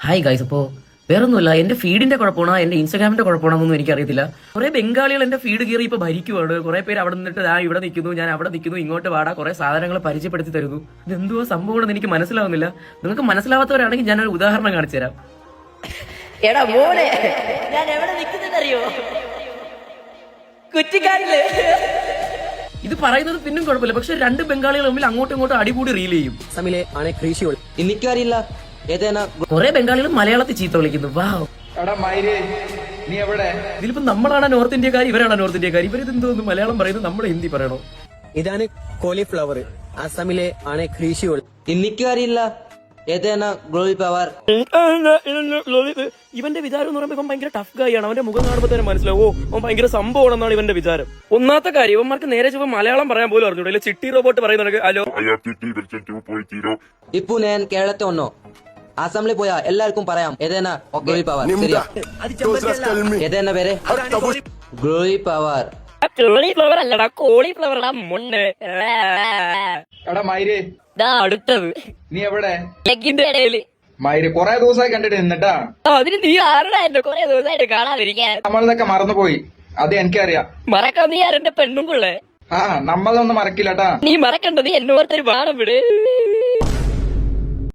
Hi guys. അപ്പോൾ വേറൊന്നുമില്ല, എന്റെ ഫീഡിന്റെ കുഴപ്പമാണോ എന്റെ ഇൻസ്റ്റാഗ്രാമിന്റെ കുഴപ്പമാണെന്നൊന്നും എനിക്കറിയത്തില്ല. കുറെ ബംഗാളികൾ എന്റെ ഫീഡ് കയറി ഇപ്പൊ ഭരിക്കുവാണ്. കുറെ പേര് അവിടെ നിന്നിട്ട് ഇവിടെ നിൽക്കുന്നു, ഞാൻ അവിടെ നിൽക്കുന്നു, ഇങ്ങോട്ട് വാടാ, കുറെ സാധനങ്ങൾ പരിചയപ്പെടുത്തി തരുന്നു. ഇതെന്തുവാ സംഭവമാണെന്ന് എനിക്ക് മനസ്സിലാവുന്നില്ല. നിങ്ങൾക്ക് മനസ്സിലാവാത്തവരാണെങ്കിൽ ഞാനൊരു ഉദാഹരണം കാണിച്ചു തരാം. എടാ മോനെ, ഞാൻ എവിടെ നിൽക്കുന്നറിയോ? കുറ്റിക്കാടില്. ഇത് പറയുന്നത് പിന്നും കുഴപ്പമില്ല, പക്ഷെ രണ്ട് ബംഗാളികൾ തമ്മിൽ അങ്ങോട്ടും ഇങ്ങോട്ടും അടികൂടി റീൽ ചെയ്യും. എനിക്കറിയില്ല ഏതേനാ കുറെ ബംഗാളികൾ മലയാളത്തിൽ ചീത്ത വിളിക്കുന്നു. വാവ്, നീ എവിടെ? ഇതിലിപ്പോ നമ്മളാണ് നോർത്ത് ഇന്ത്യക്കാർ, ഇവരാണ് നോർത്ത് ഇന്ത്യക്കാർ. ഇവരിതെന്തോന്ന് മലയാളം പറയുന്നത്, നമ്മൾ ഹിന്ദി പറയണോ? ഇതാണ് കോളിഫ്ലവർ, അസമിലെ ആണ് കൃഷികൾ. എനിക്കറിയില്ല ഏതേനാ ഗ്ലോബൽ പവർ. ഇവന്റെ വിചാരം എന്ന് പറയുമ്പോൾ ഇവൻ ഭയങ്കര ടഫ് ഗായി ആണ്. അവന്റെ മുഖം കാണുമ്പോൾ തന്നെ മനസ്സിലാവോ അവൻ ഭയങ്കര സംഭവമാണെന്നാണ് ഇവന്റെ വിചാരം. ഒന്നാമത്തെ കാര്യം, ഇവന്മാർക്ക് നേരെ ചുവ മലയാളം പറയാൻ പോലും അറിഞ്ഞൂടെ. ചിട്ടി റോബോട്ട് പറയുന്നുണ്ട് ഹലോ. ഇപ്പൊ ഞാൻ കേരളത്തിൽ വന്നോ, ആസാമിൽ പോയാ എല്ലാവർക്കും പറയാം ഏതേനാ ഗ്ലോബൽ പവർ. ശരിയാ, ഏതേനാ പേര്? Global power. കോളിഫ്ലവർ അല്ലടാ, കോളിഫ്ലവറാ മുണ്ട്. എടാ മൈരേ, അടുത്തത് നീ എവിടെ? ലെഗിന്റെ ഇടയില്. മൈര് കൊറേ ദിവസമായി കണ്ടിട്ട് നിന്നിട്ടാ. അതിന് നീ ആരുടായിരുന്നു കൊറേ ദിവസമായിട്ട് കാണാതിരിക്കാൻ? നമ്മളിതൊക്കെ മറന്നുപോയി, അത് എനിക്കറിയാം. മറക്കാൻ നീ ആരെന്റെ പെണ്ണും പിള്ളേ. നമ്മളതൊന്നും മറക്കില്ലട്ടാ. നീ മറക്കണ്ടത് എന്നോർത്തൊരു ബാണം വിട്.